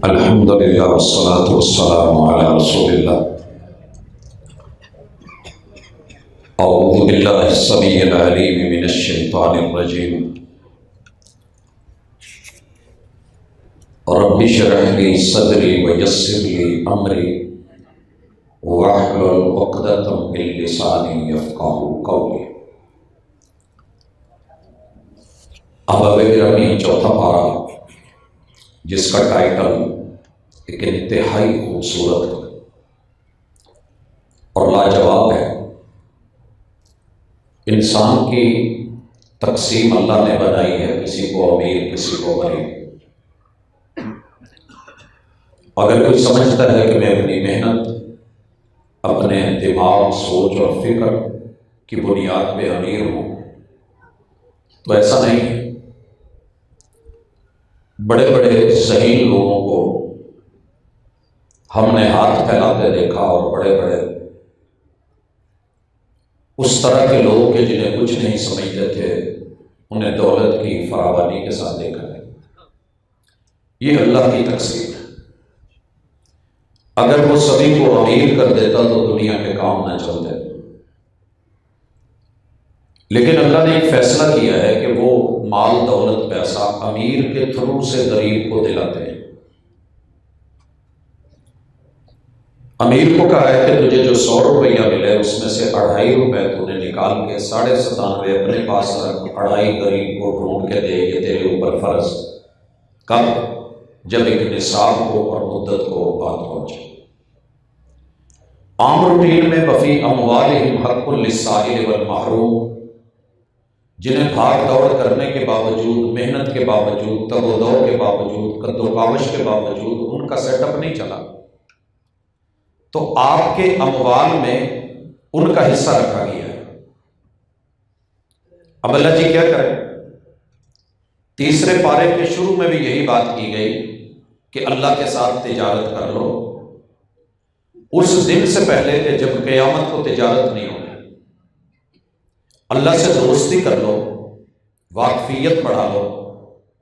الحمد للہ والصلاة والسلام علی رسول اللہ اعوذ باللہ السمیع العلیم من الشیطان الرجیم رب اشرح لی صدری ویسر لی امری واحلل عقدۃ من لسانی یفقہوا قولی۔ احباب گرامی، چوتھا پارہ جس کا ٹائٹل ایک انتہائی خوبصورت اور لاجواب ہے۔ انسان کی تقسیم اللہ نے بنائی ہے، کسی کو امیر کسی کو غریب۔ اگر کوئی سمجھتا ہے کہ میں اپنی محنت، اپنے دماغ، سوچ اور فکر کی بنیاد پہ امیر ہوں تو ایسا نہیں ہے۔ بڑے بڑے ذہین لوگوں کو ہم نے ہاتھ پھیلاتے دیکھا، اور بڑے بڑے اس طرح کے لوگ کہ جنہیں کچھ نہیں سمجھتے تھے انہیں دولت کی فراوانی کے ساتھ دیکھا ہے۔ یہ اللہ کی تقسیم ہے۔ اگر وہ سبھی کو امیر کر دیتا تو دنیا کے کام نہ چلتے، لیکن اللہ نے ایک فیصلہ کیا ہے کہ وہ مال دولت پیسہ امیر کے تھرو سے غریب کو دلاتے ہیں۔ امیر کو کہا ہے کہ تجھے جو 100 روپیہ ملے اس میں سے 2.5 روپے تو نے نکال کے 97.5 اپنے پاس رکھ، 2.5 غریب کو ڈھونڈ کے دے، یہ تیرے اوپر فرض۔ کب؟ جب ایک نصاب کو اور مدت کو بات پہنچے۔ عام روٹین میں وفی اموالہم حق للسائل والمحروم، جنہیں بھاگ دوڑ کرنے کے باوجود، محنت کے باوجود، تگ و دو کے باوجود، قد و کاوش کے باوجود ان کا سیٹ اپ نہیں چلا، تو آپ کے اموال میں ان کا حصہ رکھا گیا ہے۔ اب اللہ جی کیا کرے؟ تیسرے پارے کے شروع میں بھی یہی بات کی گئی کہ اللہ کے ساتھ تجارت کر لو اس دن سے پہلے کہ جب قیامت کو تجارت نہیں ہوگی۔ اللہ سے دوستی کر لو، واقفیت بڑھا لو۔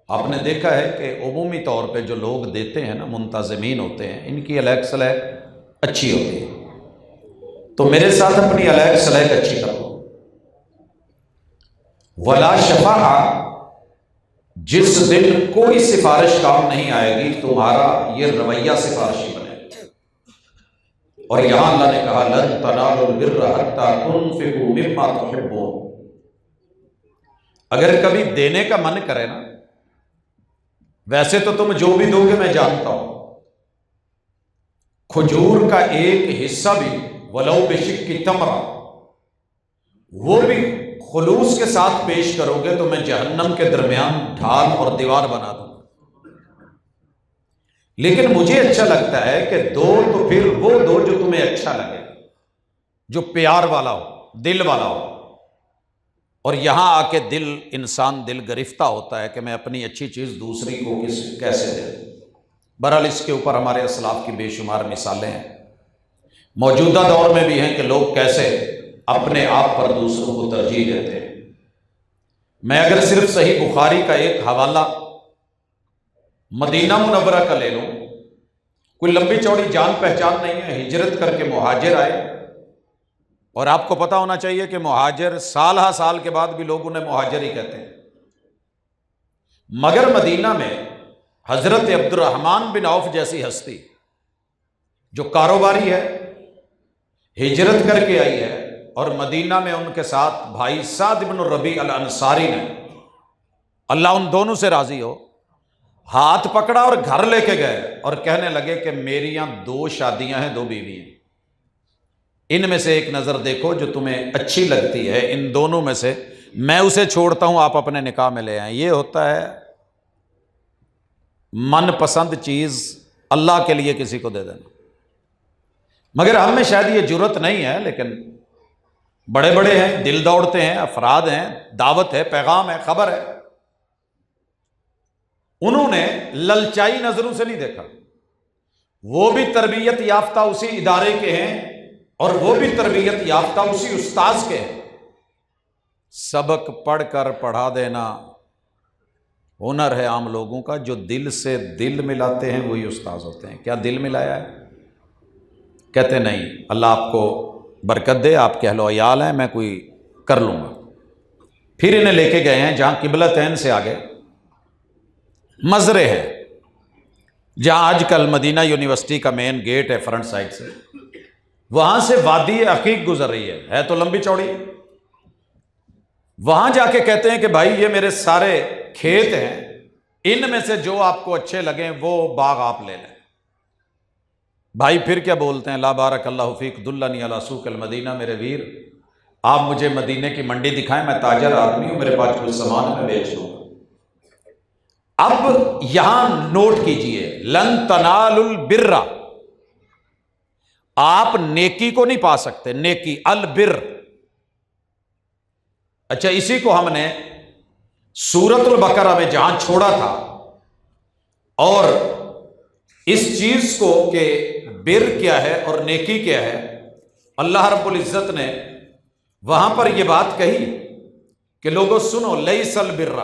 آپ نے دیکھا ہے کہ عمومی طور پہ جو لوگ دیتے ہیں نا، منتظمین ہوتے ہیں، ان کی الیک سلیک اچھی ہوتی ہے، تو میرے ساتھ اپنی الیک سلیک اچھی کر لو۔ ولا شفاعہ، جس دن کوئی سفارش کام نہیں آئے گی، تمہارا یہ رویہ سفارشی بنے۔ اور یہاں اللہ نے کہا لن تنالوا البر حتی تنفقوا مما تحبون۔ اگر کبھی دینے کا من کرے نا، ویسے تو تم جو بھی دو گے میں جانتا ہوں، کھجور کا ایک حصہ بھی ولو بشق تمرہ، وہ بھی خلوص کے ساتھ پیش کرو گے تو میں جہنم کے درمیان ڈھال اور دیوار بنا دوں۔ لیکن مجھے اچھا لگتا ہے کہ دو تو پھر وہ دو جو تمہیں اچھا لگے، جو پیار والا ہو، دل والا ہو۔ اور یہاں آ کے انسان دل گرفتہ ہوتا ہے کہ میں اپنی اچھی چیز دوسری کو کیسے دے۔ بہرحال اس کے اوپر ہمارے اسلاف کی بے شمار مثالیں ہیں، موجودہ دور میں بھی ہیں کہ لوگ کیسے اپنے آپ پر دوسروں کو ترجیح دیتے ہیں۔ میں اگر صرف صحیح بخاری کا ایک حوالہ مدینہ منورہ کا لے لوں، کوئی لمبی چوڑی جان پہچان نہیں ہے، ہجرت کر کے مہاجر آئے، اور آپ کو پتہ ہونا چاہیے کہ مہاجر سال ہا سال کے بعد بھی لوگ انہیں مہاجر ہی کہتے ہیں۔ مگر مدینہ میں حضرت عبد الرحمن بن عوف جیسی ہستی جو کاروباری ہے، ہجرت کر کے آئی ہے، اور مدینہ میں ان کے ساتھ بھائی سعد بن الربیع الانصاری نے، اللہ ان دونوں سے راضی ہو، ہاتھ پکڑا اور گھر لے کے گئے اور کہنے لگے کہ میری یہاں 2 شادیاں ہیں، 2 بیوی ہیں، ان میں سے ایک نظر دیکھو جو تمہیں اچھی لگتی ہے، ان دونوں میں سے میں اسے چھوڑتا ہوں، آپ اپنے نکاح میں لے آئیں۔ یہ ہوتا ہے من پسند چیز اللہ کے لیے کسی کو دے دینا۔ مگر ہم میں شاید یہ جرت نہیں ہے، لیکن بڑے بڑے ہیں، دل دوڑتے ہیں، افراد ہیں، دعوت ہے، پیغام ہے، خبر ہے، انہوں نے للچائی نظروں سے نہیں دیکھا۔ وہ بھی تربیت یافتہ اسی ادارے کے ہیں، اور وہ بھی تربیت یافتہ اسی استاذ کے ہیں۔ سبق پڑھ کر پڑھا دینا ہنر ہے عام لوگوں کا، جو دل سے دل ملاتے ہیں وہی استاذ ہوتے ہیں۔ کیا دل ملایا ہے؟ کہتے نہیں اللہ آپ کو برکت دے، آپ کے اہل و عیال ہیں، میں کوئی کر لوں گا۔ پھر انہیں لے کے گئے ہیں جہاں قبلتین سے آگے مزرے ہیں، جہاں آج کل مدینہ یونیورسٹی کا مین گیٹ ہے فرنٹ سائڈ سے، وہاں سے وادی عقیق گزر رہی ہے تو لمبی چوڑی۔ وہاں جا کے کہتے ہیں کہ بھائی یہ میرے سارے کھیت ہیں، ان میں سے جو آپ کو اچھے لگیں وہ باغ آپ لے لیں۔ بھائی پھر کیا بولتے ہیں؟ لا بارک اللہ فیک دلنی علی سوق المدینہ، میرے ویر آپ مجھے مدینے کی منڈی دکھائیں، میں تاجر آدمی ہوں، میرے پاس کچھ سامان میں بیچ دوں گا۔ اب یہاں نوٹ کیجئے، لن تنالوا البر، آپ نیکی کو نہیں پا سکتے، نیکی البر۔ اچھا اسی کو ہم نے سورۃ البقرہ میں جہاں چھوڑا تھا، اور اس چیز کو کہ بر کیا ہے اور نیکی کیا ہے، اللہ رب العزت نے وہاں پر یہ بات کہی کہ لوگوں سنو، لیس البر،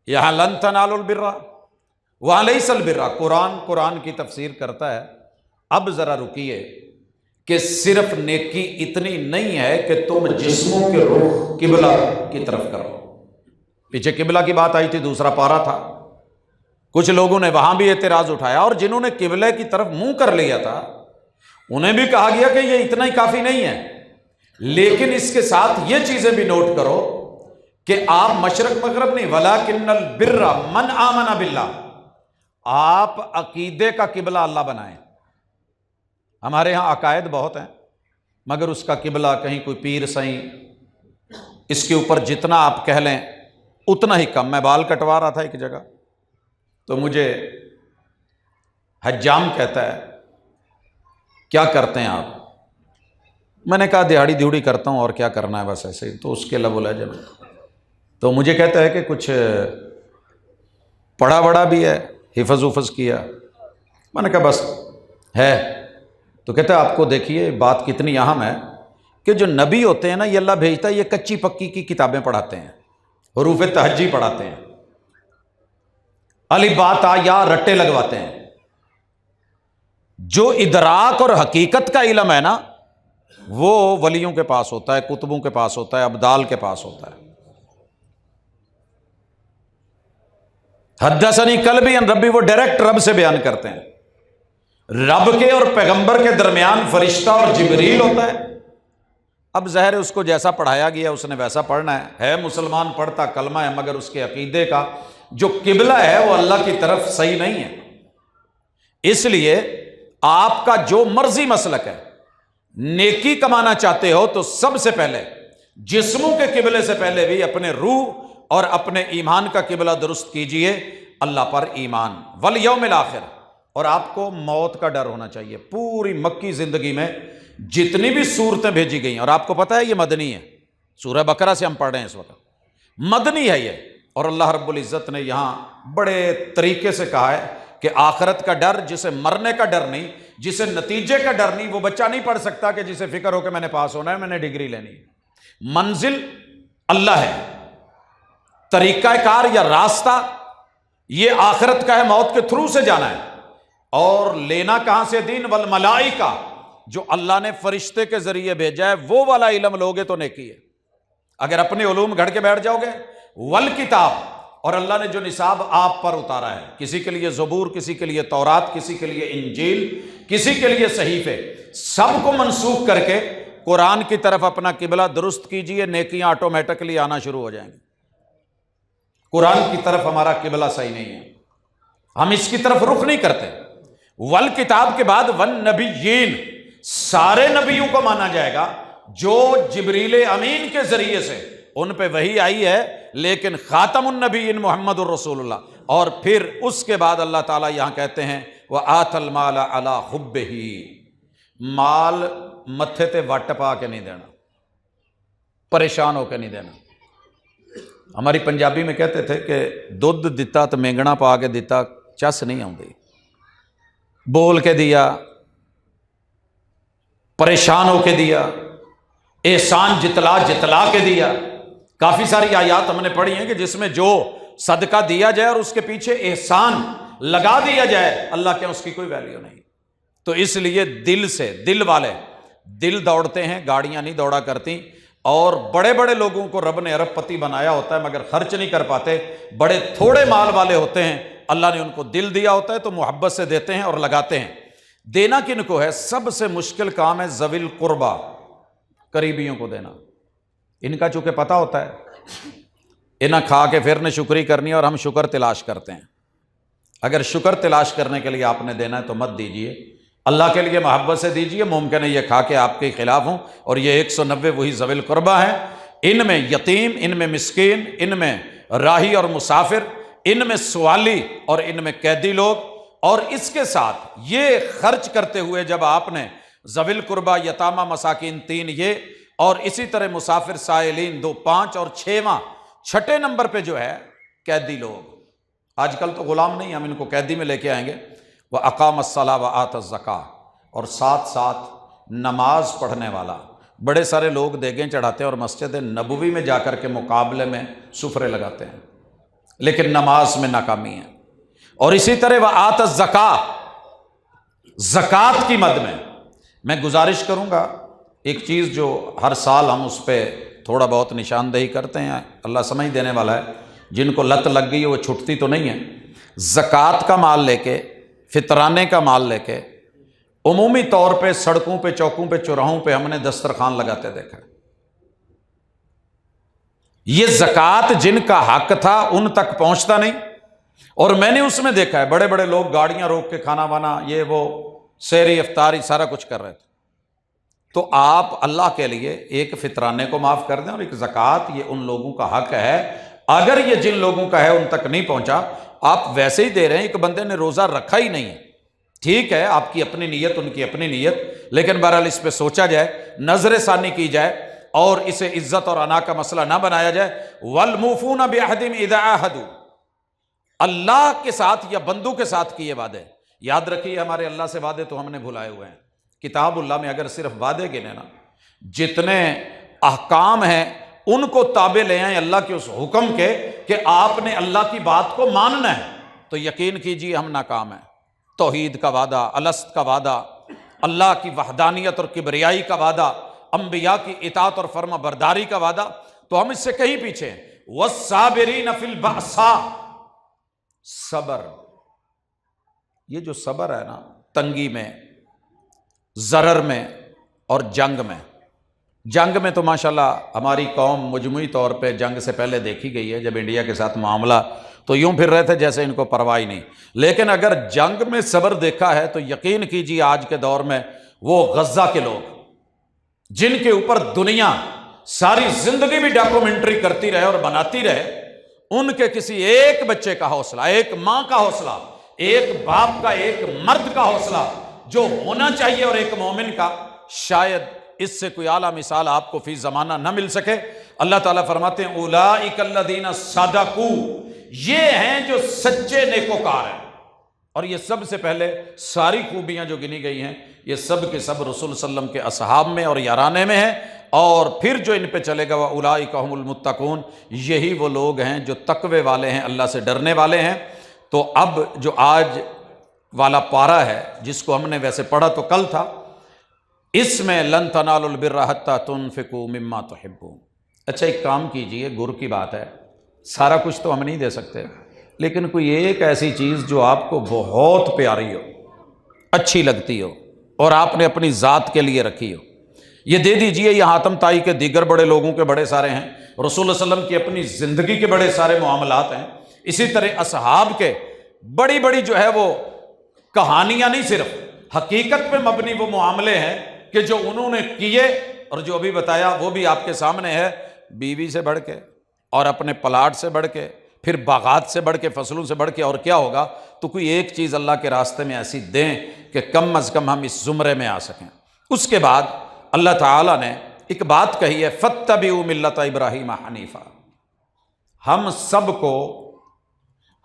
یہاں لن تنالوا البر، وہاں لیس البر۔ قرآن کی تفسیر کرتا ہے، اب ذرا رکیے کہ صرف نیکی اتنی نہیں ہے کہ تم جسموں کے رخ قبلہ کی طرف کرو۔ پیچھے قبلہ کی بات آئی تھی، دوسرا پارہ تھا، کچھ لوگوں نے وہاں بھی اعتراض اٹھایا، اور جنہوں نے قبلہ کی طرف منہ کر لیا تھا انہیں بھی کہا گیا کہ یہ اتنا ہی کافی نہیں ہے، لیکن اس کے ساتھ یہ چیزیں بھی نوٹ کرو کہ آپ مشرق مغرب نہیں، وَلَٰكِنَّ الْبِرَّ مَنْ آمَنَ بِاللَّهِ، آپ عقیدے کا قبلہ اللہ بنائیں۔ ہمارے ہاں عقائد بہت ہیں، مگر اس کا قبلہ کہیں کوئی پیر سائیں، اس کے اوپر جتنا آپ کہہ لیں اتنا ہی کم۔ میں بال کٹوا رہا تھا ایک جگہ، تو مجھے حجام کہتا ہے کیا کرتے ہیں آپ؟ میں نے کہا دیہاڑی دیوڑی کرتا ہوں، اور کیا کرنا ہے بس ایسے ہی۔ تو اس کے لب لہجے میں تو مجھے کہتا ہے کہ کچھ پڑھا بڑا بھی ہے، حفظ وفظ کیا؟ میں نے کہا بس ہے۔ تو کہتا ہے آپ کو دیکھیے بات کتنی اہم ہے کہ جو نبی ہوتے ہیں نا، یہ اللہ بھیجتا ہے، یہ کچی پکی کی کتابیں پڑھاتے ہیں، حروف تہجی پڑھاتے ہیں، الف با تا یا رٹے لگواتے ہیں۔ جو ادراک اور حقیقت کا علم ہے نا، وہ ولیوں کے پاس ہوتا ہے، کتبوں کے پاس ہوتا ہے، ابدال کے پاس ہوتا ہے۔ حدثنی قلبی عن ربی، وہ ڈائریکٹ رب سے بیان کرتے ہیں۔ رب کے اور پیغمبر کے درمیان فرشتہ اور جبریل ہوتا ہے۔ اب ظاہر ہے اس کو جیسا پڑھایا گیا اس نے ویسا پڑھنا ہے مسلمان پڑھتا کلمہ ہے، مگر اس کے عقیدے کا جو قبلہ ہے وہ اللہ کی طرف صحیح نہیں ہے۔ اس لیے آپ کا جو مرضی مسلک ہے، نیکی کمانا چاہتے ہو تو سب سے پہلے جسموں کے قبلے سے پہلے بھی اپنے روح اور اپنے ایمان کا قبلہ درست کیجئے، اللہ پر ایمان، والیوم الآخر، اور آپ کو موت کا ڈر ہونا چاہیے۔ پوری مکی زندگی میں جتنی بھی صورتیں بھیجی گئی ہیں، اور آپ کو پتہ ہے یہ مدنی ہے، سورہ بقرہ سے ہم پڑھ رہے ہیں اس وقت، مدنی ہے یہ، اور اللہ رب العزت نے یہاں بڑے طریقے سے کہا ہے کہ آخرت کا ڈر، جسے مرنے کا ڈر نہیں، جسے نتیجے کا ڈر نہیں، وہ بچہ نہیں پڑھ سکتا کہ جسے فکر ہو کہ میں نے پاس ہونا ہے، میں نے ڈگری لینی ہے۔ منزل اللہ ہے، طریقہ کار یا راستہ یہ آخرت کا ہے، موت کے تھرو سے جانا ہے، اور لینا کہاں سے؟ دین والملائکہ، جو اللہ نے فرشتے کے ذریعے بھیجا ہے وہ والا علم لوگے تو نیکی ہے۔ اگر اپنے علوم گھڑ کے بیٹھ جاؤ گے، والکتاب، اور اللہ نے جو نصاب آپ پر اتارا ہے، کسی کے لیے زبور، کسی کے لیے تورات، کسی کے لیے انجیل، کسی کے لیے صحیفے، سب کو منسوخ کر کے قرآن کی طرف اپنا قبلہ درست کیجئے، نیکیاں آٹومیٹکلی آنا شروع ہو جائیں گی۔ قرآن کی طرف ہمارا قبلہ صحیح نہیں ہے، ہم اس کی طرف رخ نہیں کرتے۔ والکتاب کے بعد والنبیین، سارے نبیوں کو مانا جائے گا جو جبریل امین کے ذریعے سے ان پہ وحی آئی ہے، لیکن خاتم النبیین محمد الرسول اللہ۔ اور پھر اس کے بعد اللہ تعالیٰ یہاں کہتے ہیں وَآتَ الْمَالَ عَلَىٰ حُبِّهِ، مال متھے تے وٹ پا کے نہیں دینا، پریشان ہو کے نہیں دینا۔ ہماری پنجابی میں کہتے تھے کہ دودھ دیتا تو مینگنا پا کے دیتا چس نہیں آؤں گی، بول کے دیا، پریشان ہو کے دیا، احسان جتلا جتلا کے دیا۔ کافی ساری آیات ہم نے پڑھی ہیں کہ جس میں جو صدقہ دیا جائے اور اس کے پیچھے احسان لگا دیا جائے، اللہ کے اس کی کوئی ویلیو نہیں۔ تو اس لیے دل سے، دل والے، دل دوڑتے ہیں، گاڑیاں نہیں دوڑا کرتی۔ اور بڑے بڑے لوگوں کو رب نے ارب پتی بنایا ہوتا ہے مگر خرچ نہیں کر پاتے، بڑے تھوڑے مال والے ہوتے ہیں، اللہ نے ان کو دل دیا ہوتا ہے تو محبت سے دیتے ہیں اور لگاتے ہیں۔ دینا کن کو ہے؟ سب سے مشکل کام ہے ذوی القربہ، قریبیوں کو دینا۔ ان کا چونکہ پتہ ہوتا ہے انہیں کھا کے پھر نے شکری کرنی ہے، اور ہم شکر تلاش کرتے ہیں۔ اگر شکر تلاش کرنے کے لیے آپ نے دینا ہے تو مت دیجیے، اللہ کے لیے محبت سے دیجیے۔ ممکن ہے یہ کھا کے آپ کے خلاف ہوں، اور یہ 190 وہی ذوی القربہ ہیں، ان میں یتیم، ان میں مسکین، ان میں راہی اور مسافر، ان میں سوالی اور ان میں قیدی لوگ۔ اور اس کے ساتھ یہ خرچ کرتے ہوئے جب آپ نے ذوی القربہ، یتامہ، مساکین 3 یہ، اور اسی طرح مسافر، سائلین 2، 5 اور 6 نمبر پہ جو ہے قیدی لوگ۔ آج کل تو غلام نہیں، ہم ان کو قیدی میں لے کے آئیں گے۔ وَأَقَامَ الصَّلَاةَ وَآتَى الزَّكَاةَ، اور ساتھ ساتھ نماز پڑھنے والا۔ بڑے سارے لوگ دیگیں چڑھاتے ہیں اور مسجد نبوی میں جا کر کے مقابلے میں سفرے لگاتے ہیں، لیکن نماز میں ناکامی ہے۔ اور اسی طرح وَآتَى الزَّكَاةَ، زکوٰۃ کی مد میں گزارش کروں گا ایک چیز جو ہر سال ہم اس پہ تھوڑا بہت نشاندہی کرتے ہیں، اللہ سمجھ دینے والا ہے، جن کو لت لگ گئی ہے وہ چھٹتی تو نہیں ہے۔ زکوٰۃ کا مال لے کے، فطرانے کا مال لے کے عمومی طور پہ سڑکوں پہ، چوکوں پہ، چوراہوں پہ ہم نے دسترخوان لگاتے دیکھا ہے۔ یہ زکوٰۃ جن کا حق تھا ان تک پہنچتا نہیں، اور میں نے اس میں دیکھا ہے بڑے بڑے لوگ گاڑیاں روک کے کھانا وانا، یہ وہ سحری افطاری سارا کچھ کر رہے تھے۔ تو آپ اللہ کے لیے ایک فطرانے کو معاف کر دیں، اور ایک زکوٰۃ یہ ان لوگوں کا حق ہے، اگر یہ جن لوگوں کا ہے ان تک نہیں پہنچا، آپ ویسے ہی دے رہے ہیں۔ ایک بندے نے روزہ رکھا ہی نہیں ہے، ٹھیک ہے، آپ کی اپنی نیت، ان کی اپنی نیت، لیکن بہرحال اس پہ سوچا جائے، نظر ثانی کی جائے، اور اسے عزت اور انا کا مسئلہ نہ بنایا جائے۔ وَالْمُوفُونَ بِعَهْدِهِمْ إِذَا عَاهَدُوا، اللہ کے ساتھ یا بندوں کے ساتھ کیے وعدے، یاد رکھیے ہمارے اللہ سے وعدے تو ہم نے بھلائے ہوئے ہیں۔ کتاب اللہ میں اگر صرف وعدے گنے نا، جتنے احکام ہیں ان کو تابع لے آئیں اللہ کے اس حکم کے کہ آپ نے اللہ کی بات کو ماننا ہے، تو یقین کیجیے ہم ناکام ہیں۔ توحید کا وعدہ، الست کا وعدہ، اللہ کی وحدانیت اور کبریائی کا وعدہ، انبیاء کی اطاعت اور فرما برداری کا وعدہ، تو ہم اس سے کہیں پیچھے ہیں۔ وَالصَّابِرِينَ فِي الْبَأْسَاءِ، صبر، یہ جو صبر ہے نا، تنگی میں، ضرر میں اور جنگ میں تو ماشاءاللہ ہماری قوم مجموعی طور پہ جنگ سے پہلے دیکھی گئی ہے، جب انڈیا کے ساتھ معاملہ تو یوں پھر رہے تھے جیسے ان کو پرواہ ہی نہیں، لیکن اگر جنگ میں صبر دیکھا ہے تو یقین کیجیے آج کے دور میں وہ غزہ کے لوگ جن کے اوپر دنیا ساری زندگی بھی ڈاکومنٹری کرتی رہے اور بناتی رہے، ان کے کسی ایک بچے کا حوصلہ، ایک ماں کا حوصلہ، ایک باپ کا، ایک مرد کا حوصلہ جو ہونا چاہیے اور ایک مومن کا، شاید اس سے کوئی اعلیٰ مثال آپ کو فی زمانہ نہ مل سکے۔ اللہ تعالیٰ فرماتے ہیں اولئک الذین صدقوا، یہ ہیں جو سچے نیکوکار ہیں۔ اور یہ سب سے پہلے ساری خوبیاں جو گنی گئی ہیں یہ سب کے سب رسول صلی اللہ علیہ وسلم کے اصحاب میں اور یارانے میں ہیں، اور پھر جو ان پہ چلے گا اولئک هم المتقون، یہی وہ لوگ ہیں جو تقوی والے ہیں، اللہ سے ڈرنے والے ہیں۔ تو اب جو آج والا پارہ ہے جس کو ہم نے ویسے پڑھا تو کل تھا، اس میں لن تنالوا البر حتی تنفقوا مما تحبون۔ اچھا ایک کام کیجئے، گر کی بات ہے، سارا کچھ تو ہم نہیں دے سکتے، لیکن کوئی ایک ایسی چیز جو آپ کو بہت پیاری ہو، اچھی لگتی ہو، اور آپ نے اپنی ذات کے لیے رکھی ہو، یہ دے دیجئے۔ یہ حاتم طائی کے دیگر بڑے لوگوں کے بڑے سارے ہیں، رسول اللہ علیہ وسلم کی اپنی زندگی کے بڑے سارے معاملات ہیں، اسی طرح اصحاب کے بڑی بڑی جو ہے وہ کہانیاں نہیں، صرف حقیقت پہ مبنی وہ معاملے ہیں کہ جو انہوں نے کیے، اور جو ابھی بتایا وہ بھی آپ کے سامنے ہے، بیوی سے بڑھ کے، اور اپنے پلاٹ سے بڑھ کے، پھر باغات سے بڑھ کے، فصلوں سے بڑھ کے، اور کیا ہوگا تو کوئی ایک چیز اللہ کے راستے میں ایسی دیں کہ کم از کم ہم اس زمرے میں آ سکیں۔ اس کے بعد اللہ تعالیٰ نے ایک بات کہی ہے، فَاتَّبِعُوا مِلَّةَ إِبْرَاهِيمَ حَنِيفًا، ہم سب کو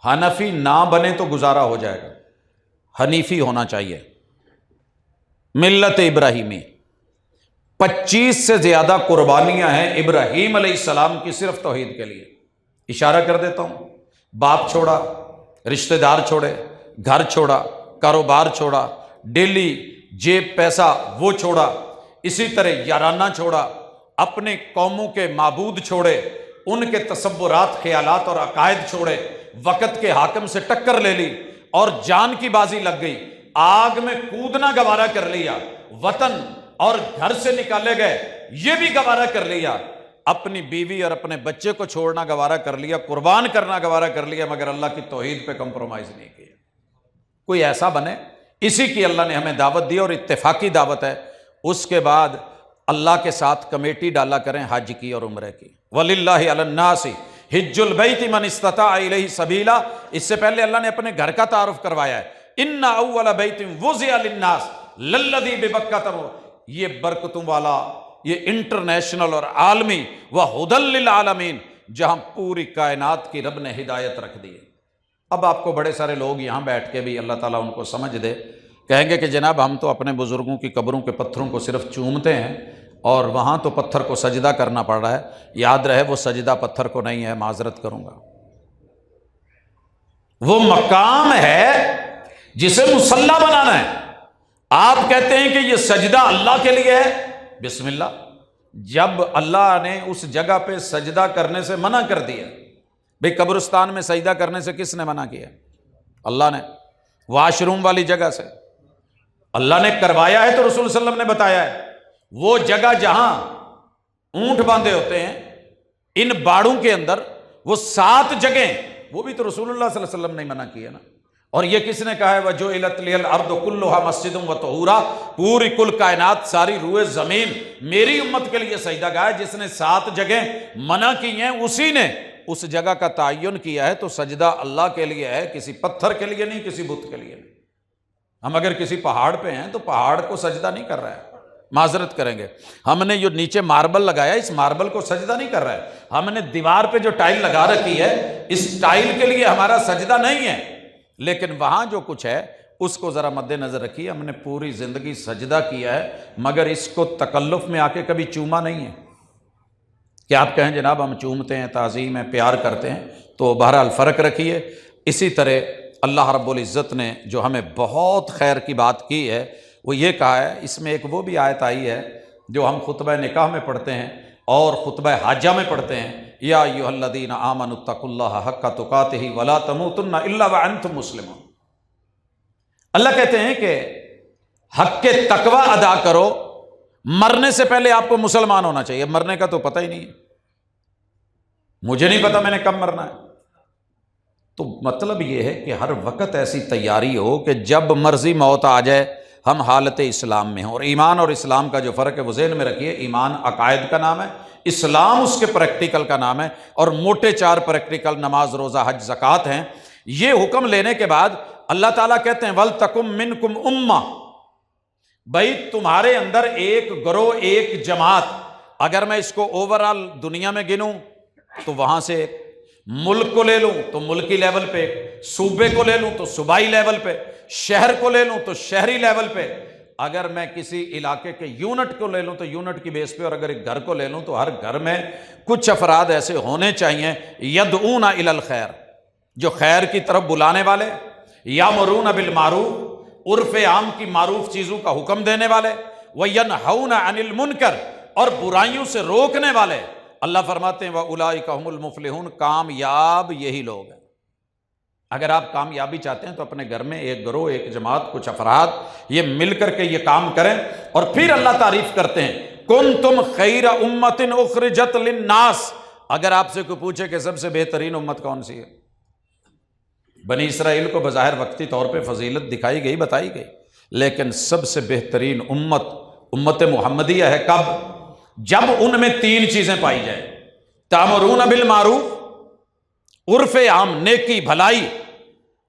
حنفی نہ بنے تو گزارا ہو جائے گا، حنیفی ہونا چاہیے۔ ملت ابراہیمی، 25 سے زیادہ قربانیاں ہیں ابراہیم علیہ السلام کی صرف توحید کے لیے۔ اشارہ کر دیتا ہوں، باپ چھوڑا، رشتہ دار چھوڑے، گھر چھوڑا، کاروبار چھوڑا، ڈیلی جیب پیسہ وہ چھوڑا، اسی طرح یارانہ چھوڑا، اپنے قوموں کے معبود چھوڑے، ان کے تصورات، خیالات اور عقائد چھوڑے، وقت کے حاکم سے ٹکر لے لی اور جان کی بازی لگ گئی، آگ میں کودنا گوارا کر لیا، وطن اور گھر سے نکالے گئے یہ بھی گوارا کر لیا، اپنی بیوی اور اپنے بچے کو چھوڑنا گوارا کر لیا، قربان کرنا گوارا کر لیا، مگر اللہ کی توحید پہ کمپرومائز نہیں کیا۔ کوئی ایسا بنے، اسی کی اللہ نے ہمیں دعوت دی اور اتفاقی دعوت ہے۔ اس کے بعد اللہ کے ساتھ کمیٹی ڈالا کریں حج کی اور عمرے کی۔ وَلِلَّهِ عَلَى النَّاسِ حِجُّ الْبَيْتِ مَنِ اسْتَطَاعَ إِلَيْهِ سَبِيلًا، اس سے پہلے اللہ نے اپنے گھر کا تعارف کروایا ہے، إِنَّ أَوَّلَ بَيْتٍ وُضِعَ لِلنَّاسِ لَلَّذِي بِبَكَّةَ، یہ برکتوں والا، یہ انٹرنیشنل اور عالمی وَهُدًى لِلْعَالَمِينَ، جہاں پوری کائنات کی رب نے ہدایت رکھ دی ہے۔ اب آپ کو بڑے سارے لوگ یہاں بیٹھ کے بھی اللہ تعالیٰ ان کو سمجھ دے، کہیں گے کہ جناب ہم تو اپنے بزرگوں کی قبروں کے پتھروں کو صرف چومتے ہیں اور وہاں تو پتھر کو سجدہ کرنا پڑ رہا ہے۔ یاد رہے وہ سجدہ پتھر کو نہیں ہے، معذرت کروں گا، وہ مقام ہے جسے مصلی بنانا ہے۔ آپ کہتے ہیں کہ یہ سجدہ اللہ کے لیے ہے، بسم اللہ، جب اللہ نے اس جگہ پہ سجدہ کرنے سے منع کر دیا، بھئی قبرستان میں سجدہ کرنے سے کس نے منع کیا؟ اللہ نے۔ واش روم والی جگہ سے اللہ نے کروایا ہے تو رسول صلی اللہ علیہ وسلم نے بتایا ہے۔ وہ جگہ جہاں اونٹ باندھے ہوتے ہیں ان باڑوں کے اندر، وہ 7 جگہیں، وہ بھی تو رسول اللہ صلی اللہ علیہ وسلم نے منع کی ہے نا۔ اور یہ کس نے کہا ہے؟ وَجُعِلَتْ لِيَ الْأَرْضُ كُلُّهَا مَسْجِدٌ وَطَهُورًا، پوری کل کائنات، ساری روئے زمین میری امت کے لیے سجدہ گاہ ہے۔ جس نے 7 جگہیں منع کی ہیں اسی نے اس جگہ کا تعین کیا ہے، تو سجدہ اللہ کے لیے ہے، کسی پتھر کے لیے نہیں، کسی بت کے لیے نہیں۔ ہم اگر کسی پہاڑ پہ ہیں تو پہاڑ کو سجدہ نہیں کر رہا ہے، معذرت کریں گے، ہم نے جو نیچے ماربل لگایا اس ماربل کو سجدہ نہیں کر رہا ہے، ہم نے دیوار پہ جو ٹائل لگا رکھی ہے اس ٹائل کے لیے ہمارا سجدہ نہیں ہے، لیکن وہاں جو کچھ ہے اس کو ذرا مد نظر رکھیے۔ ہم نے پوری زندگی سجدہ کیا ہے مگر اس کو تکلف میں آ کے کبھی چوما نہیں ہے کہ آپ کہیں جناب ہم چومتے ہیں، تعظیم ہے، پیار کرتے ہیں، تو بہرحال فرق رکھیے۔ اسی طرح اللہ رب العزت نے جو ہمیں بہت خیر کی بات کی ہے وہ یہ کہا ہے، اس میں ایک وہ بھی آیت آئی ہے جو ہم خطبہ نکاح میں پڑھتے ہیں اور خطبہ حاجہ میں پڑھتے ہیں، یا ایھا الذین آمنوا اتقوا اللہ حق تقاتہ ولا تموتن الا وانتم مسلمون۔ اللہ کہتے ہیں کہ حق کے تقوی ادا کرو، مرنے سے پہلے آپ کو مسلمان ہونا چاہیے۔ مرنے کا تو پتہ ہی نہیں ہے، مجھے نہیں پتا میں نے کب مرنا ہے، تو مطلب یہ ہے کہ ہر وقت ایسی تیاری ہو کہ جب مرضی موت آ جائے ہم حالت اسلام میں ہوں۔ اور ایمان اور اسلام کا جو فرق ہے وہ ذہن میں رکھیے، ایمان عقائد کا نام ہے، اسلام اس کے پریکٹیکل کا نام ہے، اور موٹے 4 پریکٹیکل نماز، روزہ، حج، زکوٰۃ ہیں۔ یہ حکم لینے کے بعد اللہ تعالیٰ کہتے ہیں وَلْتَكُمْ مِنْكُمْ أُمَّةٌ، بھائی تمہارے اندر ایک گروہ، ایک جماعت، اگر میں اس کو اوورآل دنیا میں گنوں تو وہاں سے ملک کو لے لوں تو ملکی لیول پہ، صوبے کو لے لوں تو صوبائی لیول پہ، شہر کو لے لوں تو شہری لیول پہ، اگر میں کسی علاقے کے یونٹ کو لے لوں تو یونٹ کی بیس پہ، اور اگر ایک گھر کو لے لوں تو ہر گھر میں کچھ افراد ایسے ہونے چاہیے یدعون الی الخیر، جو خیر کی طرف بلانے والے، یامرون بالمعروف، عرف عام کی معروف چیزوں کا حکم دینے والے، وینہون عن المنکر، اور برائیوں سے روکنے والے۔ اللہ فرماتے ہیں وَأُولَٰئِکَ هُمُ الْمُفْلِحُونَ، کامیاب یہی لوگ ہیں۔ اگر آپ کامیابی چاہتے ہیں تو اپنے گھر میں ایک گروہ، ایک جماعت، کچھ افراد یہ مل کر کے یہ کام کریں۔ اور پھر اللہ تعریف کرتے ہیں کُنتُمْ خَيْرَ أُمَّةٍ أُخْرِجَتْ لِلنَّاسِ، اگر آپ سے کوئی پوچھے کہ سب سے بہترین امت کون سی ہے، بنی اسرائیل کو بظاہر وقتی طور پہ فضیلت دکھائی گئی، بتائی گئی، لیکن سب سے بہترین امت محمدیہ ہے کب؟ جب ان میں 3 چیزیں پائی جائیں، تامرون بالمعروف، عرف عام، نیکی بھلائی،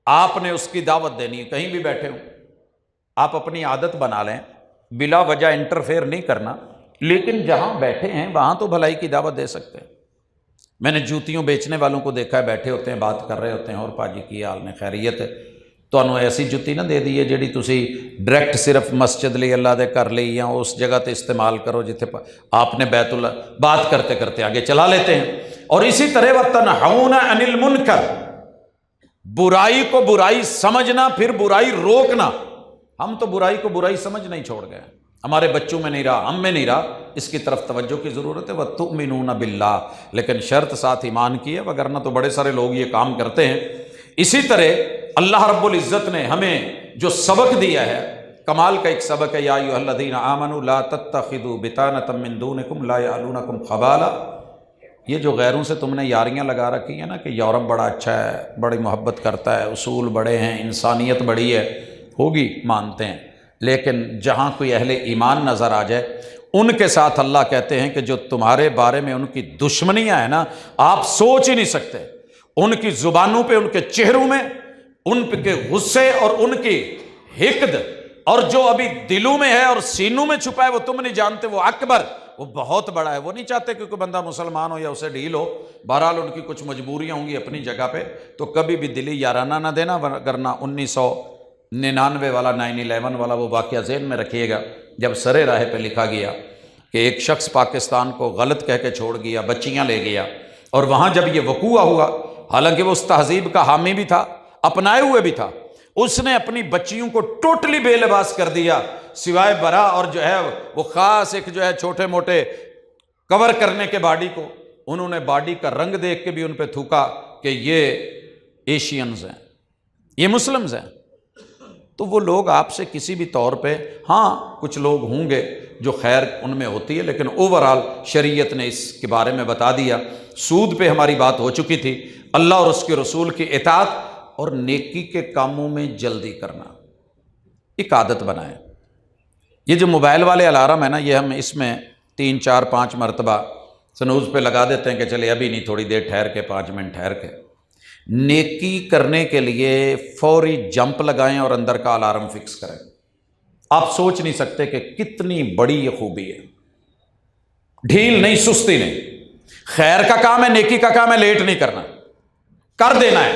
آپ نے اس کی دعوت دینی ہے، کہیں بھی بیٹھے ہوں آپ اپنی عادت بنا لیں بلا وجہ انٹرفیئر نہیں کرنا، لیکن جہاں بیٹھے ہیں وہاں تو بھلائی کی دعوت دے سکتے ہیں۔ میں نے جوتیوں بیچنے والوں کو دیکھا ہے، بیٹھے ہوتے ہیں، بات کر رہے ہوتے ہیں، اور پاجی کی حال نے خیریت ہے، ਤੁਹਾਨੂੰ ایسی جُتی نہ دے دی ہے ਜਿਹੜੀ ਤੁਸੀਂ ڈائریکٹ صرف مسجد ਲਈ اللہ دے کر لی یا اس جگہ تے استعمال کرو جتھے آپ نے بیت اللہ، بات کرتے کرتے آگے چلا لیتے ہیں۔ اور اسی طرح وَتَنْہَوْنَ عَنِ الْمُنْکَرِ، برائی کو برائی سمجھنا، پھر برائی روکنا۔ ہم تو برائی کو برائی سمجھنا ہی چھوڑ گئے، ہمارے بچوں میں نہیں رہا، ہم میں نہیں رہا، اس کی طرف توجہ کی ضرورت ہے۔ وَتُؤْمِنُونَ بِاللَّهِ، لیکن شرط ساتھ ایمان کی ہے، وگرنہ تو بڑے سارے لوگ یہ کام کرتے ہیں۔ اسی طرح اللہ رب العزت نے ہمیں جو سبق دیا ہے، کمال کا ایک سبق ہے، یا ایھا الذین آمنوا لا تتخذوا بطانۃ من دونکم لا یعلونکم خبالا۔ یہ جو غیروں سے تم نے یاریاں لگا رکھی ہیں نا کہ یورپ بڑا اچھا ہے، بڑی محبت کرتا ہے، اصول بڑے ہیں، انسانیت بڑی ہے، ہوگی، مانتے ہیں، لیکن جہاں کوئی اہل ایمان نظر آ جائے ان کے ساتھ اللہ کہتے ہیں کہ جو تمہارے بارے میں ان کی دشمنیاں ہیں نا، آپ سوچ ہی نہیں سکتے، ان کی زبانوں پہ، ان کے چہروں میں ان کے غصے اور ان کی حقد، اور جو ابھی دلوں میں ہے اور سینوں میں چھپا ہے وہ تم نہیں جانتے، وہ اکبر، وہ بہت بڑا ہے۔ وہ نہیں چاہتے کہ کوئی بندہ مسلمان ہو یا اسے ڈھیل ہو، بہرحال ان کی کچھ مجبوریاں ہوں گی اپنی جگہ پہ، تو کبھی بھی دلی یارانہ نہ دینا، ورنہ 1999 والا 9/11 والا وہ واقعہ ذہن میں رکھیے گا، جب سرے راہ پہ لکھا گیا کہ ایک شخص پاکستان کو غلط کہہ کے چھوڑ گیا، بچیاں لے گیا، اور وہاں جب یہ وقوع ہوا، حالانکہ وہ اس تہذیب کا حامی بھی تھا، اپنائے ہوئے بھی تھا، اس نے اپنی بچیوں کو ٹوٹلی بے لباس کر دیا، سوائے برا اور جو ہے وہ خاص ایک جو ہے چھوٹے موٹے کور کرنے کے باڈی کو، انہوں نے باڈی کا رنگ دیکھ کے بھی ان پہ تھوکا کہ یہ ایشینز ہیں، یہ مسلمز ہیں۔ تو وہ لوگ آپ سے کسی بھی طور پہ، ہاں کچھ لوگ ہوں گے جو خیر ان میں ہوتی ہے، لیکن اوورآل شریعت نے اس کے بارے میں بتا دیا۔ سود پہ ہماری بات ہو چکی تھی، اللہ اور اس کے رسول کی اطاعت اور نیکی کے کاموں میں جلدی کرنا ایک عادت بنائیں۔ یہ جو موبائل والے الارم ہے نا، یہ ہم اس میں 3 4 5 مرتبہ سنوز پہ لگا دیتے ہیں کہ چلے ابھی نہیں، تھوڑی دیر ٹھہر کے، 5 منٹ ٹھہر کے۔ نیکی کرنے کے لیے فوری جمپ لگائیں اور اندر کا الارم فکس کریں۔ آپ سوچ نہیں سکتے کہ کتنی بڑی یہ خوبی ہے، ڈھیل نہیں، سستی نہیں۔ خیر کا کام ہے، نیکی کا کام ہے، لیٹ نہیں کرنا، کر دینا ہے۔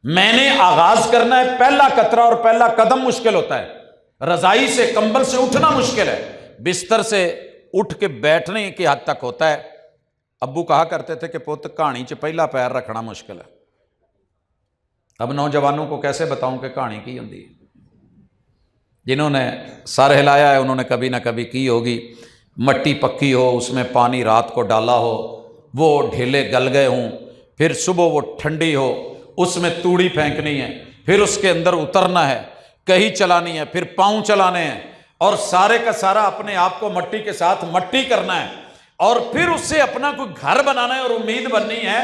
میں نے آغاز کرنا ہے، پہلا قطرہ اور پہلا قدم مشکل ہوتا ہے، رضائی سے، کمبل سے اٹھنا مشکل ہے، بستر سے اٹھ کے بیٹھنے کی حد تک ہوتا ہے۔ ابو کہا کرتے تھے کہ پوت کہانی چ پہلا پیر رکھنا مشکل ہے۔ اب نوجوانوں کو کیسے بتاؤں کہ کہانی کی ہوتی ہے؟ جنہوں نے سر ہلایا ہے انہوں نے کبھی نہ کبھی کی ہوگی۔ مٹی پکی ہو، اس میں پانی رات کو ڈالا ہو، وہ ڈھیلے گل گئے ہوں، پھر صبح وہ ٹھنڈی ہو، اس میں توڑی پھینکنی ہے، پھر اس کے اندر اترنا ہے، کہیں چلانی ہے، پھر پاؤں چلانے ہیں، اور سارے کا سارا اپنے آپ کو مٹی کے ساتھ مٹی کرنا ہے، اور پھر اس سے اپنا کوئی گھر بنانا ہے اور امید بننی ہے۔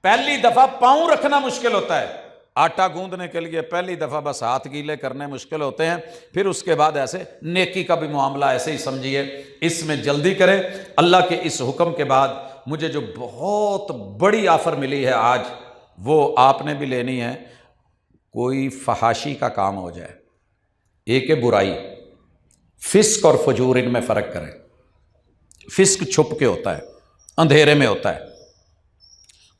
پہلی دفعہ پاؤں رکھنا مشکل ہوتا ہے، آٹا گوندنے کے لیے پہلی دفعہ بس ہاتھ گیلے کرنے مشکل ہوتے ہیں، پھر اس کے بعد ایسے نیکی کا بھی معاملہ ایسے ہی سمجھیے، اس میں جلدی کریں۔ اللہ کے اس حکم کے بعد مجھے جو بہت بڑی آفر ملی ہے آج، وہ آپ نے بھی لینی ہے۔ کوئی فحاشی کا کام ہو جائے، ایک ہے برائی، فسق اور فجور، ان میں فرق کریں۔ فسق چھپ کے ہوتا ہے، اندھیرے میں ہوتا ہے،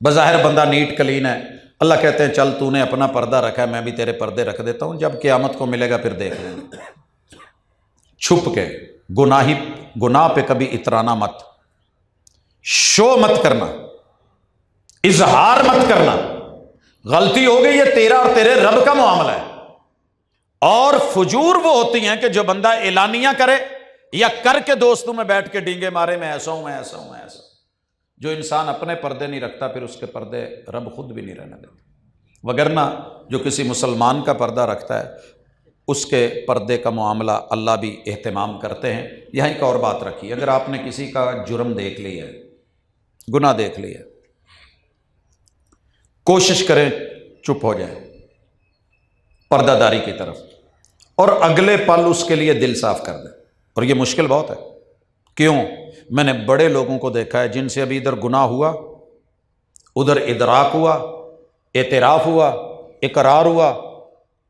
بظاہر بندہ نیٹ کلین ہے، اللہ کہتے ہیں چل تو نے اپنا پردہ رکھا ہے، میں بھی تیرے پردے رکھ دیتا ہوں، جب قیامت کو ملے گا پھر دیکھ لیں گے۔ چھپ کے گناہ پہ کبھی اترانا مت، شو مت کرنا، اظہار مت کرنا۔ غلطی ہو گئی، یہ تیرا اور تیرے رب کا معاملہ ہے۔ اور فجور وہ ہوتی ہیں کہ جو بندہ اعلانیہ کرے یا کر کے دوستوں میں بیٹھ کے ڈینگے مارے، میں ایسا ہوں، میں ایسا ہوں، میں ایسا ہوں۔ جو انسان اپنے پردے نہیں رکھتا پھر اس کے پردے رب خود بھی نہیں رہنے دیتا، وگرنہ جو کسی مسلمان کا پردہ رکھتا ہے اس کے پردے کا معاملہ اللہ بھی اہتمام کرتے ہیں۔ یہاں ایک اور بات رکھی، اگر آپ نے کسی کا جرم دیکھ لیا ہے، گناہ دیکھ لیا ہے، کوشش کریں چپ ہو جائیں پردہ داری کی طرف، اور اگلے پل اس کے لیے دل صاف کر دیں۔ اور یہ مشکل بہت ہے، کیوں؟ میں نے بڑے لوگوں کو دیکھا ہے جن سے ابھی ادھر گناہ ہوا، ادھر ادراک ہوا، اعتراف ہوا، اقرار ہوا،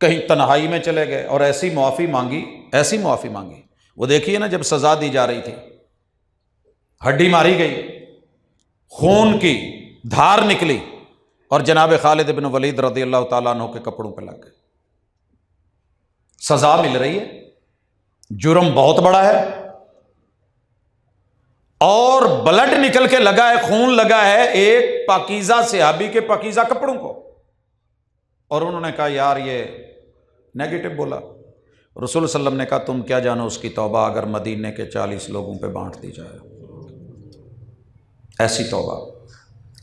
کہیں تنہائی میں چلے گئے اور ایسی معافی مانگی، ایسی معافی مانگی۔ وہ دیکھیے نا، جب سزا دی جا رہی تھی، ہڈی ماری گئی، خون کی دھار نکلی، اور جناب خالد بن ولید رضی اللہ تعالیٰ عنہ کے کپڑوں پہ لگ گئے۔ سزا مل رہی ہے، جرم بہت بڑا ہے، اور بلڈ نکل کے لگا ہے، خون لگا ہے ایک پاکیزہ صحابی کے پاکیزہ کپڑوں کو۔ اور انہوں نے کہا یار یہ نیگیٹو بولا. رسول صلی اللہ علیہ وسلم نے کہا تم کیا جانو اس کی توبہ اگر مدینے کے 40 لوگوں پہ بانٹ دی جائے. ایسی توبہ.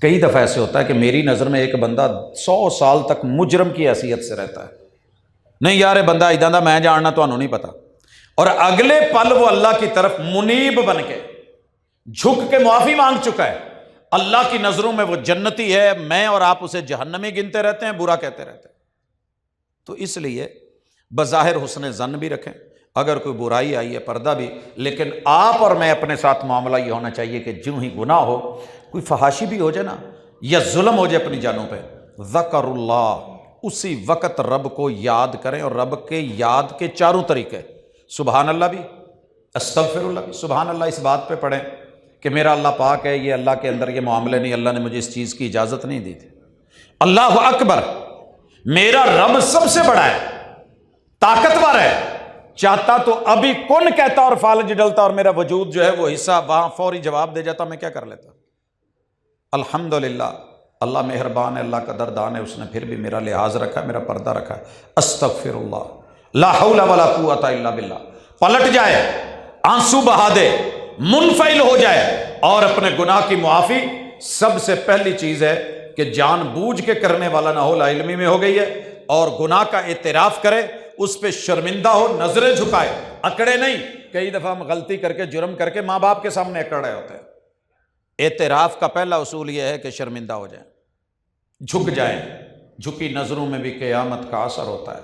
کئی دفعہ ایسے ہوتا ہے کہ میری نظر میں ایک بندہ 100 سال تک مجرم کی حیثیت سے رہتا ہے, نہیں یار بندہ اداں دا میں جاننا تمہیں نہیں پتا, اور اگلے پل وہ اللہ کی طرف منیب بن کے جھک کے معافی مانگ چکا ہے. اللہ کی نظروں میں وہ جنتی ہے, میں اور آپ اسے جہنمی گنتے رہتے ہیں, برا کہتے رہتے ہیں. تو اس لیے بظاہر حسن ظن بھی رکھیں, اگر کوئی برائی آئی ہے پردہ بھی, لیکن آپ اور میں اپنے ساتھ معاملہ یہ ہونا چاہیے کہ جو ہی گناہ ہو, کوئی فحاشی بھی ہو جائے نا یا ظلم ہو جائے اپنی جانوں پہ, ذکر اللہ, اسی وقت رب کو یاد کریں. اور رب کے یاد کے چاروں طریقے, سبحان اللہ بھی, استغفر اللہ بھی. سبحان اللہ اس بات پہ پڑھیں کہ میرا اللہ پاک ہے, یہ اللہ کے اندر یہ معاملے نہیں, اللہ نے مجھے اس چیز کی اجازت نہیں دی تھی. اللہ اکبر, میرا رب سب سے بڑا ہے, طاقتور ہے, چاہتا تو ابھی کن کہتا اور فالج ڈلتا اور میرا وجود جو ہے وہ حصہ وہاں فوری جواب دے جاتا, میں کیا کر لیتا. الحمدللہ اللہ مہربان ہے, اللہ قدردان ہے, اس نے پھر بھی میرا لحاظ رکھا, میرا پردہ رکھا. استغفر اللہ, لا حول ولا قوت الا باللہ. پلٹ جائے, آنسو بہا دے, منفعل ہو جائے, اور اپنے گناہ کی معافی سب سے پہلی چیز ہے کہ جان بوجھ کے کرنے والا نہ ہو, لا علمی میں ہو گئی ہے, اور گناہ کا اعتراف کرے, اس پہ شرمندہ ہو, نظریں جھکائے, اکڑے نہیں. کئی دفعہ ہم غلطی کر کے جرم کر کے ماں باپ کے سامنے اکڑ رہے ہوتے ہیں. اعتراف کا پہلا اصول یہ ہے کہ شرمندہ ہو جائیں, جھک جائیں. جھکی نظروں میں بھی قیامت کا اثر ہوتا ہے,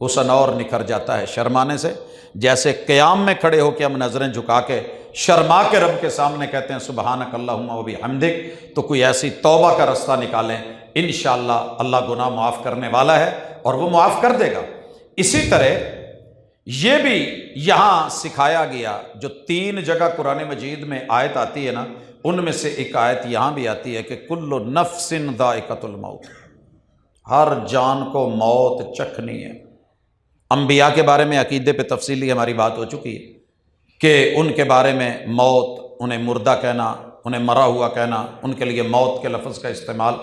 حسن اور نکھر جاتا ہے شرمانے سے. جیسے قیام میں کھڑے ہو کے ہم نظریں جھکا کے شرما کے رب کے سامنے کہتے ہیں سبحانک اللہم و بحمدک, تو کوئی ایسی توبہ کا رستہ نکالیں, انشاءاللہ اللہ گناہ معاف کرنے والا ہے اور وہ معاف کر دے گا. اسی طرح یہ بھی یہاں سکھایا گیا, جو 3 جگہ قرآن مجید میں آیت آتی ہے نا, ان میں سے ایک آیت یہاں بھی آتی ہے کہ کل نفس ذائقۃ الموت, ہر جان کو موت چکھنی ہے. انبیاء کے بارے میں عقیدے پہ تفصیلی ہماری بات ہو چکی ہے کہ ان کے بارے میں موت, انہیں مردہ کہنا, انہیں مرا ہوا کہنا, ان کے لیے موت کے لفظ کا استعمال,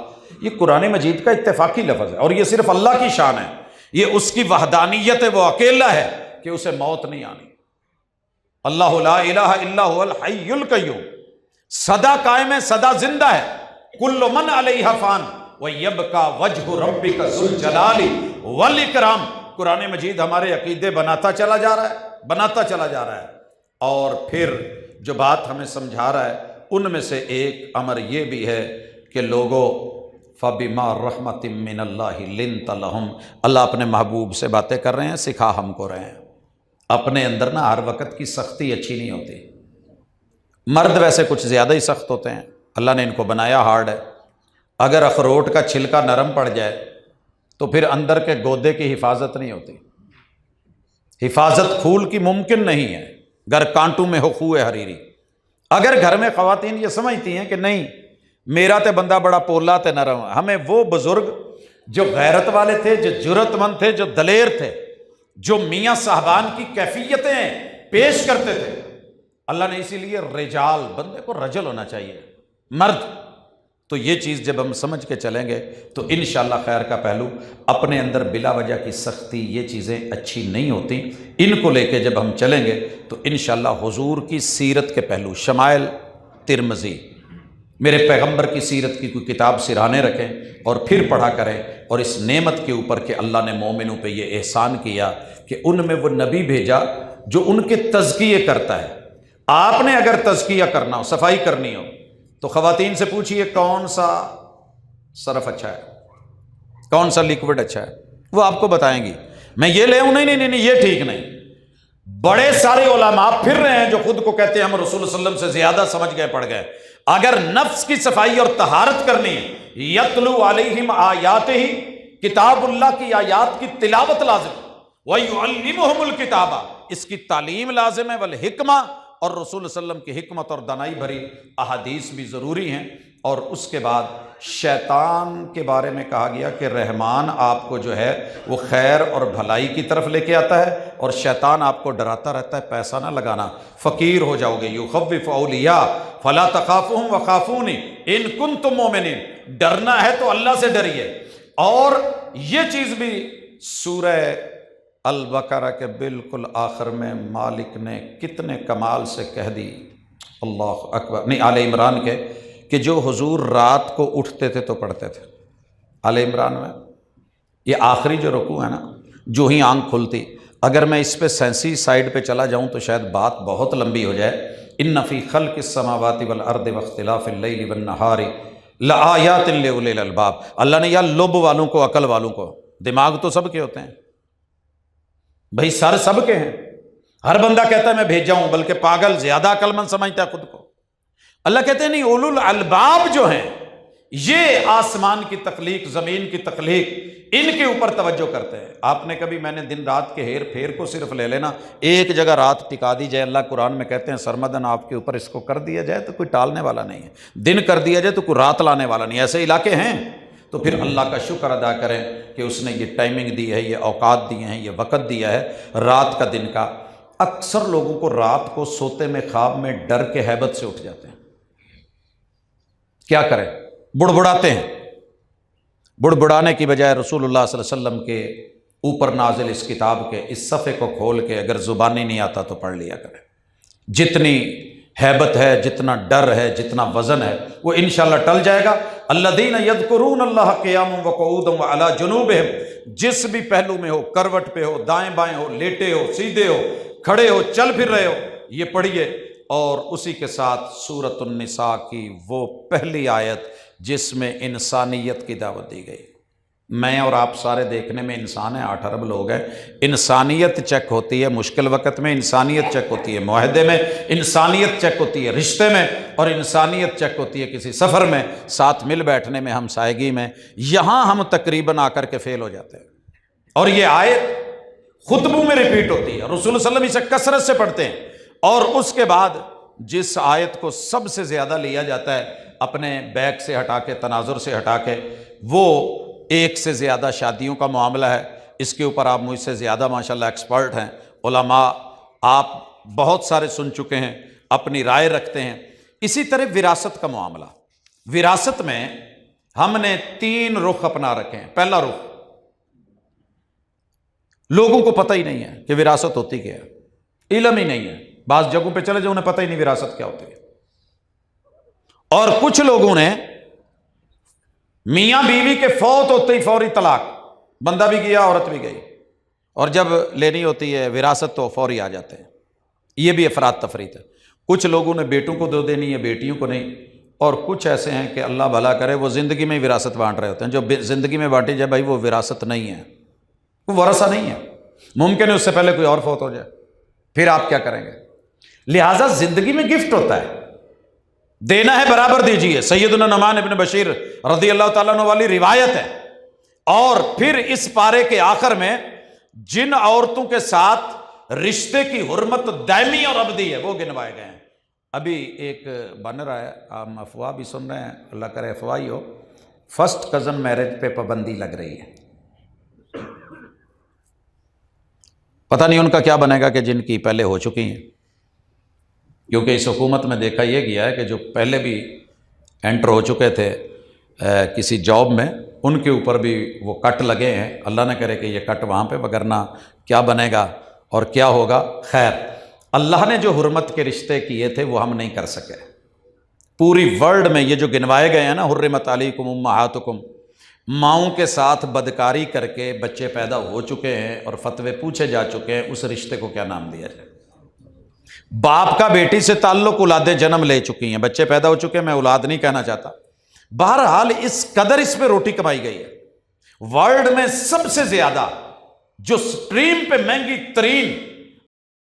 یہ قرآن مجید کا اتفاقی لفظ ہے, اور یہ صرف اللہ کی شان ہے, یہ اس کی وحدانیت ہے, وہ اکیلا ہے کہ اسے موت نہیں آنی. اللہ لا الہ الا هو الحی القیوم, سدا قائم ہے, سدا زندہ ہے. کل من علیہا فان ویبقی وجہ ربک ذو الجلال والاکرام. قرآن مجید ہمارے عقیدے بناتا چلا جا رہا ہے, بناتا چلا جا رہا ہے. اور پھر جو بات ہمیں سمجھا رہا ہے ان میں سے ایک امر یہ بھی ہے کہ لوگوں فَبِمَا رَحْمَةٍ مِّنَ اللَّهِ لِنْتَ لَهُمْ, اللہ اپنے محبوب سے باتیں کر رہے ہیں, سکھا ہم کو رہے ہیں. اپنے اندر نا ہر وقت کی سختی اچھی نہیں ہوتی. مرد ویسے کچھ زیادہ ہی سخت ہوتے ہیں, اللہ نے ان کو بنایا ہارڈ ہے. اگر اخروٹ کا چھلکا نرم پڑ جائے تو پھر اندر کے گودے کی حفاظت نہیں ہوتی. حفاظت پھول کی ممکن نہیں ہے, گر کانٹوں میں ہو خوئے حریری. اگر گھر میں خواتین یہ سمجھتی ہیں کہ نہیں میرا تے بندہ بڑا پولا تے نرم, ہمیں وہ بزرگ جو غیرت والے تھے, جو جرت مند تھے, جو دلیر تھے, جو میاں صاحبان کی کیفیتیں پیش کرتے تھے, اللہ نے اسی لیے رجال, بندے کو رجل ہونا چاہیے, مرد. تو یہ چیز جب ہم سمجھ کے چلیں گے تو انشاءاللہ خیر کا پہلو. اپنے اندر بلا وجہ کی سختی, یہ چیزیں اچھی نہیں ہوتی. ان کو لے کے جب ہم چلیں گے تو انشاءاللہ حضور کی سیرت کے پہلو, شمائل ترمذی, میرے پیغمبر کی سیرت کی کوئی کتاب سرانے رکھیں اور پھر پڑھا کریں. اور اس نعمت کے اوپر کہ اللہ نے مومنوں پہ یہ احسان کیا کہ ان میں وہ نبی بھیجا جو ان کے تزکیے کرتا ہے. آپ نے اگر تزکیہ کرنا ہو, صفائی کرنی ہو, تو خواتین سے پوچھئے کون سا صرف اچھا ہے, کون سا لیکوڈ اچھا ہے, وہ آپ کو بتائیں گی. میں یہ لے ہوں, نہیں یہ ٹھیک نہیں. بڑے سارے علماء پھر رہے ہیں جو خود کو کہتے ہیں ہم رسول اللہ صلی اللہ علیہ وسلم سے زیادہ سمجھ گئے, پڑھ گئے. اگر نفس کی صفائی اور طہارت کرنی ہے, یتلو علیہم آیاتہ, کتاب اللہ کی آیات کی تلاوت لازم, وَيُعَلِّمُهُمُ الْكِتَابَ, اس کی تعلیم لازم ہے, والحکمہ, اور رسول اللہ علیہ وسلم کی حکمت اور دانائی بھری احادیث بھی ضروری ہیں. اور اس کے بعد شیطان کے بارے میں کہا گیا کہ رحمان آپ کو جو ہے وہ خیر اور بھلائی کی طرف لے کے آتا ہے, اور شیطان آپ کو ڈراتا رہتا ہے پیسہ نہ لگانا, فقیر ہو جاؤ گے. یخوف اولیاء فلا تخافوہم وخافونی ان کنتم مؤمنین, ڈرنا ہے تو اللہ سے ڈریے, اور یہ چیز بھی سورہ البقرہ کے بالکل آخر میں مالک نے کتنے کمال سے کہہ دی، اللہ اکبر، نہیں آل عمران کے، کہ جو حضور رات کو اٹھتے تھے تو پڑھتے تھے۔ آل عمران میں یہ آخری جو رکوع ہے نا، جو ہی آنکھ کھلتی، اگر میں اس پہ سینسی سائیڈ پہ چلا جاؤں تو شاید بات بہت لمبی ہو جائے۔ ان فی خلق السماوات والارض واختلاف اللیل والنہار لآیات لأولی الالباب، اللہ نے یا لب والوں کو، عقل والوں کو، دماغ تو سب کے ہوتے ہیں بھائی، سر سب کے ہیں، ہر بندہ کہتا ہے میں بھیجا ہوں، بلکہ پاگل زیادہ عقل مند سمجھتا ہے خود کو۔ اللہ کہتے ہیں نہیں، اولو الالباب جو ہیں یہ آسمان کی تخلیق، زمین کی تخلیق، ان کے اوپر توجہ کرتے ہیں۔ آپ نے کبھی، میں نے دن رات کے ہیر پھیر کو صرف لے لینا، ایک جگہ رات ٹکا دی جائے، اللہ قرآن میں کہتے ہیں سرمدن آپ کے اوپر اس کو کر دیا جائے تو کوئی ٹالنے والا نہیں ہے، دن کر دیا جائے تو کوئی رات لانے والا نہیں، ایسے علاقے ہیں۔ تو پھر اللہ کا شکر ادا کریں کہ اس نے یہ ٹائمنگ دی ہے، یہ اوقات دیے ہیں، یہ وقت دیا ہے رات کا دن کا۔ اکثر لوگوں کو رات کو سوتے میں خواب میں ڈر کے ہیبت سے اٹھ جاتے ہیں، کیا کریں، بڑبڑاتے ہیں۔ بڑبڑانے کی بجائے رسول اللہ صلی اللہ علیہ وسلم کے اوپر نازل اس کتاب کے اس صفحے کو کھول کے اگر زبانی نہیں آتا تو پڑھ لیا کریں۔ جتنی ہیبت ہے، جتنا ڈر ہے، جتنا وزن ہے، وہ انشاءاللہ ٹل جائے گا۔ الذین یذکرون اللہ قیاما وقعودا وعلی جنوبہم، جس بھی پہلو میں ہو، کروٹ پہ ہو، دائیں بائیں ہو، لیٹے ہو، سیدھے ہو، کھڑے ہو، چل پھر رہے ہو، یہ پڑھیے۔ اور اسی کے ساتھ سورۃ النساء کی وہ پہلی آیت جس میں انسانیت کی دعوت دی گئی۔ میں اور آپ سارے دیکھنے میں انسان ہیں، 8 ارب لوگ ہیں، انسانیت چیک ہوتی ہے مشکل وقت میں، انسانیت چیک ہوتی ہے معاہدے میں، انسانیت چیک ہوتی ہے رشتے میں، اور انسانیت چیک ہوتی ہے کسی سفر میں، ساتھ مل بیٹھنے میں، ہمسائیگی میں۔ یہاں ہم تقریباً آ کر کے فیل ہو جاتے ہیں، اور یہ آیت خطبوں میں ریپیٹ ہوتی ہے، رسول صلی اللہ علیہ وسلم اسے کثرت سے پڑھتے ہیں۔ اور اس کے بعد جس آیت کو سب سے زیادہ لیا جاتا ہے اپنے بیک سے ہٹا کے، تناظر سے ہٹا کے، وہ ایک سے زیادہ شادیوں کا معاملہ ہے۔ اس کے اوپر آپ مجھ سے زیادہ ماشاءاللہ ایکسپرٹ ہیں، علماء آپ بہت سارے سن چکے ہیں، اپنی رائے رکھتے ہیں۔ اسی طرح وراثت کا معاملہ، وراثت میں ہم نے 3 رخ اپنا رکھے ہیں۔ پہلا رخ، لوگوں کو پتہ ہی نہیں ہے کہ وراثت ہوتی کیا ہے، علم ہی نہیں ہے، بعض جگہوں پہ چلے جو انہیں پتہ ہی نہیں وراثت کیا ہوتی ہے۔ اور کچھ لوگوں نے میاں بیوی کے فوت ہوتے ہی فوری طلاق، بندہ بھی گیا عورت بھی گئی، اور جب لینی ہوتی ہے وراثت تو فوری آ جاتے ہیں۔ یہ بھی افراد تفریط ہے۔ کچھ لوگوں نے بیٹوں کو دو دینی ہے، بیٹیوں کو نہیں، اور کچھ ایسے ہیں کہ اللہ بھلا کرے وہ زندگی میں ہی وراثت بانٹ رہے ہوتے ہیں۔ جو زندگی میں بانٹی جائے بھائی وہ وراثت نہیں ہے، وہ ورثہ نہیں ہے، ممکن ہے اس سے پہلے کوئی اور فوت ہو جائے، پھر آپ کیا کریں گے؟ لہٰذا زندگی میں گفٹ ہوتا ہے، دینا ہے برابر دیجیے۔ سیدنا نعمان ابن بشیر رضی اللہ تعالیٰ عنہ والی روایت ہے۔ اور پھر اس پارے کے آخر میں جن عورتوں کے ساتھ رشتے کی حرمت دائمی اور ابدی ہے وہ گنوائے گئے ہیں۔ ابھی ایک بن رہا ہے، آپ افواہ بھی سن رہے ہیں، اللہ کرے افواہ ہی ہو، فرسٹ کزن میرج پہ پابندی لگ رہی ہے۔ پتہ نہیں ان کا کیا بنے گا کہ جن کی پہلے ہو چکی ہیں، کیونکہ اس حکومت میں دیکھا یہ گیا ہے کہ جو پہلے بھی انٹر ہو چکے تھے کسی جاب میں، ان کے اوپر بھی وہ کٹ لگے ہیں۔ اللہ نہ کرے کہ یہ کٹ وہاں پہ، وگرنہ کیا بنے گا اور کیا ہوگا۔ خیر، اللہ نے جو حرمت کے رشتے کیے تھے وہ ہم نہیں کر سکے۔ پوری ورلڈ میں یہ جو گنوائے گئے ہیں نا، حرمت علیکم امہاتکم، ماؤں کے ساتھ بدکاری کر کے بچے پیدا ہو چکے ہیں اور فتوے پوچھے جا چکے ہیں، اس رشتے کو کیا نام دیا جائے؟ باپ کا بیٹی سے تعلق، اولادیں جنم لے چکی ہیں، بچے پیدا ہو چکے ہیں، میں اولاد نہیں کہنا چاہتا۔ بہرحال اس قدر اس پہ روٹی کمائی گئی ہے۔ ورلڈ میں سب سے زیادہ جو سٹریم پہ مہنگی ترین